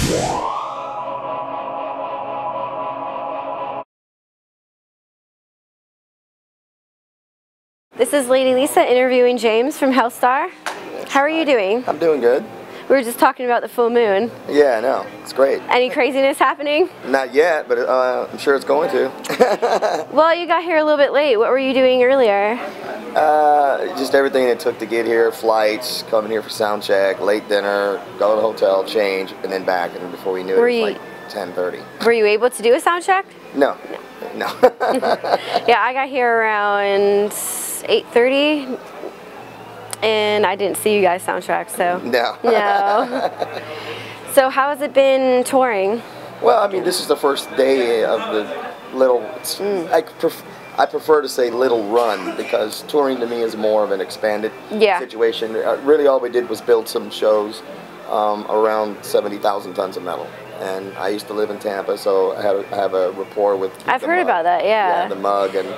This is Lady Lisa interviewing James from Helstar. How are you doing? I'm doing good. We were just talking about the full moon. Yeah, I know. It's great. Any craziness happening? Not yet, but I'm sure it's going to. Well, you got here a little bit late. What were you doing earlier? Just everything it took to get here. Flights, coming here for sound check, late dinner, go to the hotel, change, and then back. And before we knew it, it was like 10:30. Were you able to do a sound check? No. Yeah, I got here around 8:30. And I didn't see you guys soundtrack, so no. So how has it been touring? Well, I mean, this is the first day of the little. I prefer to say little run because touring to me is more of an expanded situation. Really, all we did was build some shows around 70,000 tons of metal. And I used to live in Tampa, so I have a rapport with. I've heard about that. Yeah. The Mug and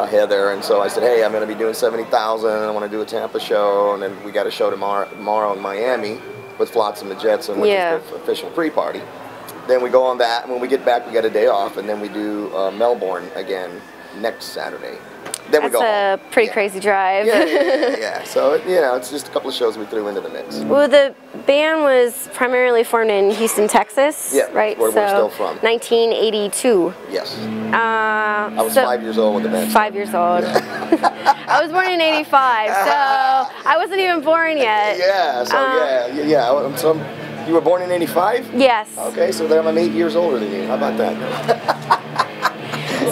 Heather, and so I said, hey, I'm going to be doing 70,000. I want to do a Tampa show, and then we got a show tomorrow in Miami with Flotsam and Jetsam, which is the official pre-party. Then we go on that, and when we get back, we got a day off, and then we do Melbourne again next Saturday. Then we go home. That's a pretty crazy drive. Yeah. So, you know, it's just a couple of shows we threw into the mix. Well, the band was primarily formed in Houston, Texas, right? Where we're still from. 1982. Yes. I was 5 years old when the band started. 5 years old. I was born in 85, so I wasn't even born yet. Yeah, so So you were born in 85? Yes. Okay, so then I'm 8 years older than you. How about that?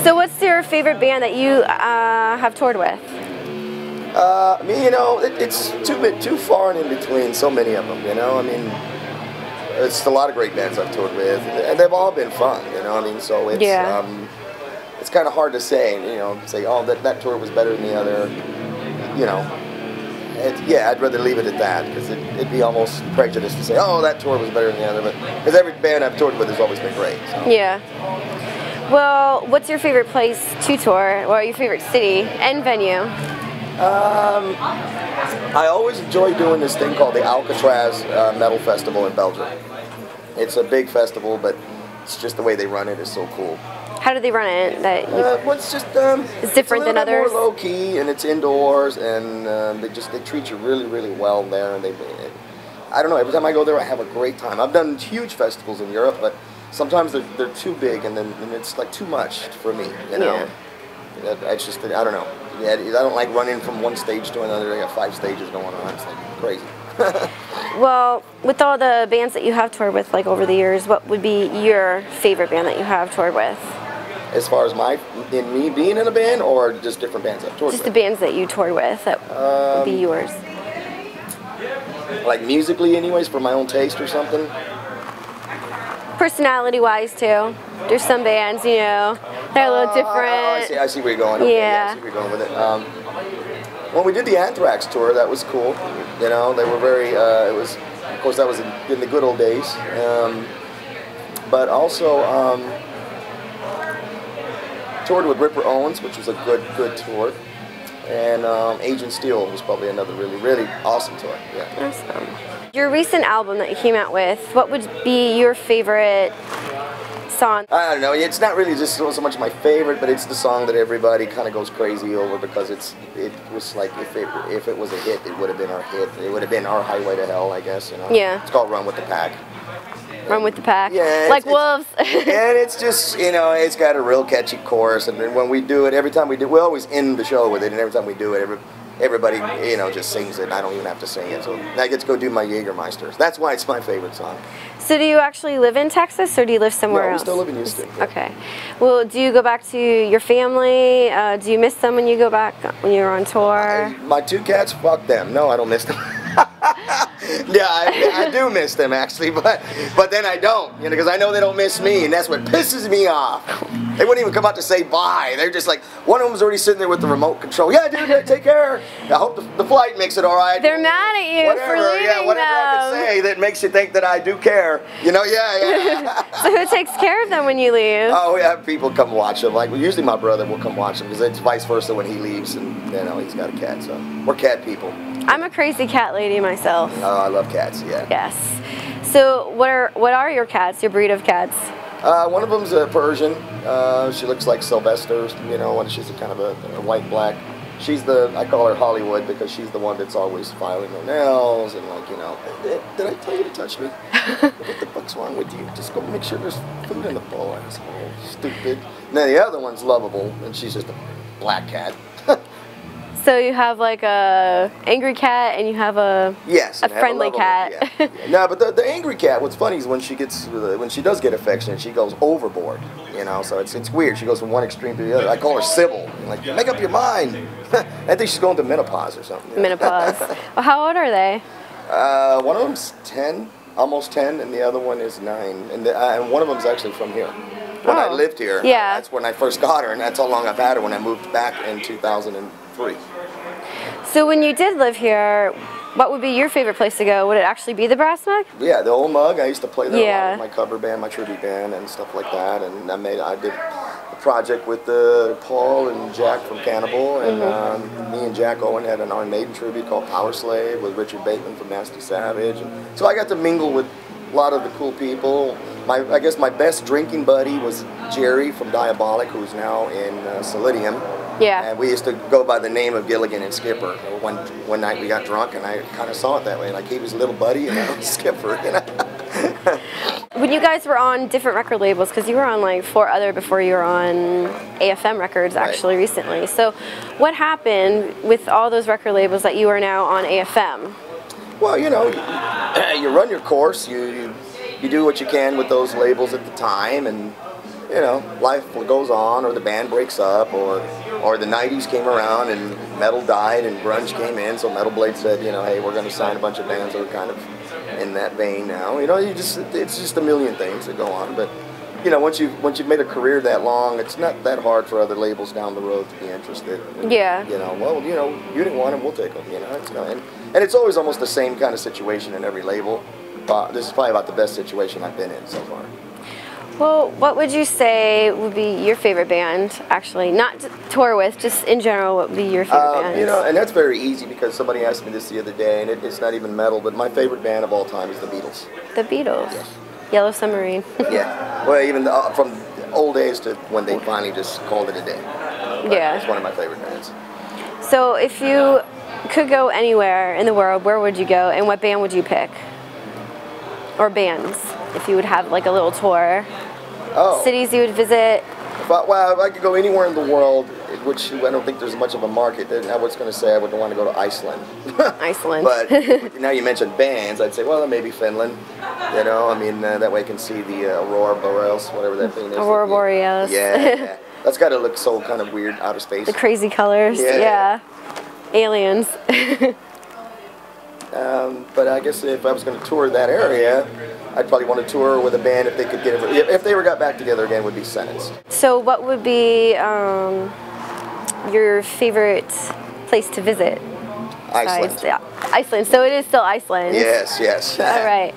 So what's your favorite band that you have toured with? I mean, you know, it's too far and in between so many of them, you know? I mean, it's a lot of great bands I've toured with, and they've all been fun, you know? I mean, so it's, it's kind of hard to say, you know, say, oh, that tour was better than the other, you know? Yeah, I'd rather leave it at that, because it'd be almost prejudice to say, oh, that tour was better than the other, but because every band I've toured with has always been great. So. Yeah. Well, what's your favorite place to tour, or your favorite city and venue? I always enjoy doing this thing called the Alcatraz Metal Festival in Belgium. It's a big festival, but it's just the way they run it is so cool. How do they run it? Well, it's just it's different than others. It's more low key, and it's indoors, and they treat you really, really well there. And I don't know. Every time I go there, I have a great time. I've done huge festivals in Europe, but sometimes they're too big, and then it's like too much for me. You know, it's just I don't know. Yeah, I don't like running from one stage to another. I got 5 stages going on. It's like crazy. Well, with all the bands that you have toured with, like over the years, what would be your favorite band that you have toured with? As far as me being in a band, or just different bands I've toured with? Just the bands that you toured with that would be yours. Like musically, anyways, for my own taste or something. Personality-wise, too. There's some bands, you know, they're a little different. I see where you're going. Okay, yeah. I see where you're going with it. When we did the Anthrax tour, that was cool. You know, they were very. It was, of course, that was in the good old days. But also toured with Ripper Owens, which was a good tour. And Agent Steel was probably another really, really awesome tour. Yeah. Awesome. Your recent album that you came out with, what would be your favorite song? I don't know. It's not really just so much my favorite, but it's the song that everybody kind of goes crazy over because it was like if it was a hit, it would have been our hit. It would have been our Highway to Hell, I guess. You know. Yeah. It's called Run with the Pack. Run with the Pack. Yeah. Like wolves. And it's just, you know, it's got a real catchy chorus, and then when we do it, every time we always end the show with it, and every time we do it, everybody, you know, just sings it. I don't even have to sing it, so I get to go do my Jägermeisters. That's why it's my favorite song. So do you actually live in Texas, or do you live somewhere else? No, we still live in Houston. Yeah. Okay. Well, do you go back to your family? Do you miss them when you go back, when you're on tour? My 2 cats, fuck them. No, I don't miss them. Yeah, I do miss them actually, but then I don't, you know, because I know they don't miss me, and that's what pisses me off. They wouldn't even come out to say bye. They're just like, one of them's already sitting there with the remote control. Yeah, dude, take care. I hope the flight makes it all right. They're mad at you for leaving them. Whatever I can say that makes you think that I do care. You know, yeah. So who takes care of them when you leave? Oh, we have people come watch them. Like, usually my brother will come watch them, because it's vice versa when he leaves, and you know, he's got a cat, so we're cat people. I'm a crazy cat lady myself. Oh, I love cats, yeah. Yes. So what are your cats? Your breed of cats? One of them's a Persian. She looks like Sylvester, you know, she's a kind of a white-black. She's I call her Hollywood because she's the one that's always filing her nails and like, you know, did I tell you to touch me? What the fuck's wrong with you? Just go make sure there's food in the bowl, asshole. Stupid. And then the other one's Lovable, and she's just a black cat. So you have like a angry cat and you have a friendly cat. Yeah. No, but the angry cat, what's funny is when she does get affectionate, she goes overboard. You know, so it's weird. She goes from one extreme to the other. I call her Sybil. Like, make up your mind. I think she's going to menopause or something. Menopause. Well, how old are they? One of them's 10, almost 10, and the other one is 9. And one of them's actually from here. When I lived here, that's when I first got her, and that's how long I've had her when I moved back in 2003. So when you did live here, what would be your favorite place to go? Would it actually be the Brass Mug? Yeah, the old Mug. I used to play there a lot with my cover band, my tribute band, and stuff like that. And I did a project with Paul and Jack from Cannibal, and me and Jack Owen had an Iron Maiden tribute called Power Slave with Richard Bateman from Nasty Savage. And so I got to mingle with a lot of the cool people. I guess my best drinking buddy was Jerry from Diabolic, who's now in Solidium. Yeah. And we used to go by the name of Gilligan and Skipper. One night we got drunk, and I kind of saw it that way. Like, he was a little buddy, and I was Skipper, you know. When you guys were on different record labels, because you were on like 4 other before you were on AFM Records actually recently. So what happened with all those record labels that you are now on AFM? Well, you know, you run your course, you do what you can with those labels at the time, and you know, life goes on, or the band breaks up, or the 90s came around and metal died and grunge came in, so Metal Blade said, you know, hey, we're going to sign a bunch of bands that are kind of in that vein now. You know, it's just a million things that go on, but you know, once you've made a career that long, it's not that hard for other labels down the road to be interested. Yeah. You know, well, you know, you didn't want them, we'll take them. You know, and it's always almost the same kind of situation in every label. This is probably about the best situation I've been in so far. Well, what would you say would be your favorite band, actually? Not to tour with, just in general, what would be your favorite band? You know, and that's very easy because somebody asked me this the other day, and it's not even metal, but my favorite band of all time is the Beatles. The Beatles? Yes. Yellow Submarine. Yeah. Well, even from old days to when they finally just called it a day. Yeah. It's one of my favorite bands. So if you could go anywhere in the world, where would you go, and what band would you pick? Or bands, if you would have like a little tour. Oh. Cities you would visit. Well, if I could go anywhere in the world, which I don't think there's much of a market, then I was going to say I would want to go to Iceland. Iceland. But now you mentioned bands, I'd say, well, maybe Finland. You know, I mean, that way I can see the Aurora Borealis, whatever that thing is. Aurora Borealis. Yeah. That's got to look so kind of weird out of space. The crazy colors. Yeah. Aliens. But I guess if I was going to tour that area, I'd probably want to tour with a band if they could get it. If they ever got back together again, would be Sentence. So what would be your favorite place to visit? Iceland. Yeah, Iceland. So it is still Iceland. Yes. All right.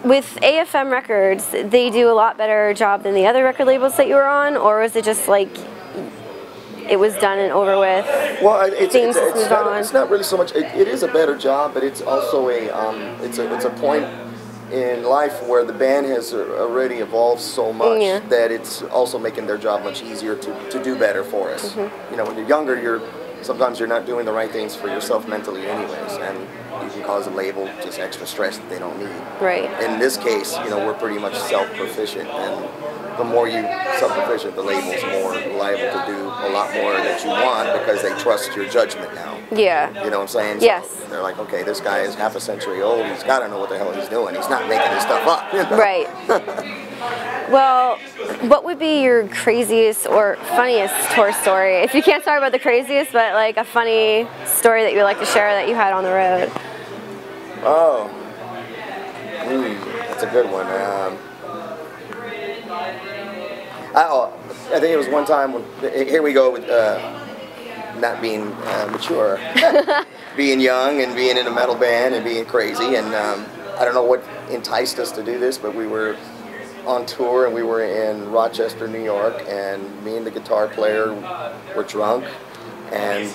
With AFM Records, they do a lot better job than the other record labels that you were on, or was it just like it was done and over with? Well, it's not really so much. It is a better job, but it's also it's a point in life where the band has already evolved so much that it's also making their job much easier to do better for us. You know, when you're younger, sometimes you're not doing the right things for yourself mentally anyways, and you can cause a label just extra stress that they don't need. Right. In this case, you know, we're pretty much self-proficient, and the more you self-proficient, the label's more liable to do a lot more that you want because they trust your judgment now. Yeah. You know what I'm saying? Yes. So they're like, okay, this guy is half a century old. He's got to know what the hell he's doing. He's not making this stuff up. You know? Right. Well, what would be your craziest or funniest tour story? If you can't talk about the craziest, but like a funny story that you would like to share that you had on the road. Oh. That's a good one. I think it was one time when, here we go with not being mature, being young and being in a metal band and being crazy, and I don't know what enticed us to do this, but we were on tour and we were in Rochester, New York, and me and the guitar player were drunk, and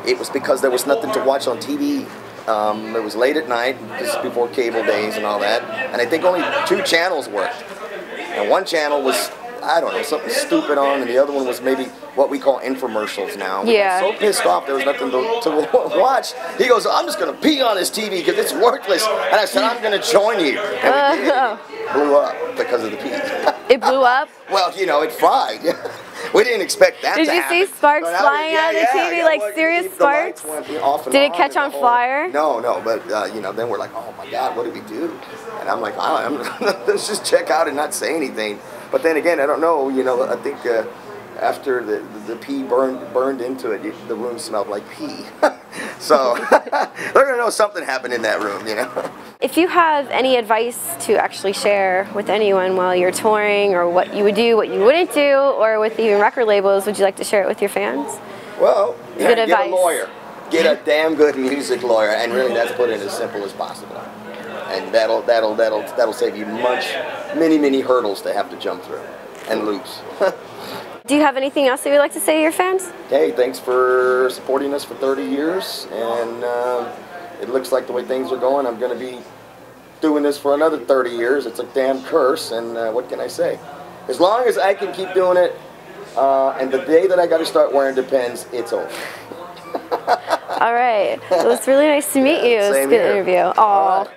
it was because there was nothing to watch on TV It was late at night, this is before cable days and all that, and I think only 2 channels worked. And one channel was, I don't know, something stupid on, and the other one was maybe what we call infomercials now. We got so pissed off there was nothing to watch. He goes, I'm just going to pee on this TV because it's worthless. And I said, I'm going to join you. And we did. It blew up because of the pee. It blew up? Well, you know, it fried. We didn't expect that to happen. Did you see sparks flying out of the TV, like serious sparks? Did it catch on fire? No, but, you know, then we're like, oh my God, what do we do? And I'm like, let's just check out and not say anything. But then again, I don't know, you know, I think after the pee burned into it, the room smelled like pee. So they're going to know something happened in that room, you know. If you have any advice to actually share with anyone while you're touring, or what you would do, what you wouldn't do, or with even record labels, would you like to share it with your fans? Well, good advice. Get a lawyer. Get a damn good music lawyer, and really that's put it as simple as possible. And that'll save you many hurdles to have to jump through and lose. Do you have anything else that you'd like to say to your fans? Hey, thanks for supporting us for 30 years, and it looks like the way things are going, I'm going to be doing this for another 30 years. It's a damn curse, and what can I say? As long as I can keep doing it, and the day that I got to start wearing Depends, it's over. All right. Well, it's really nice to meet you. It was a good interview. Aww.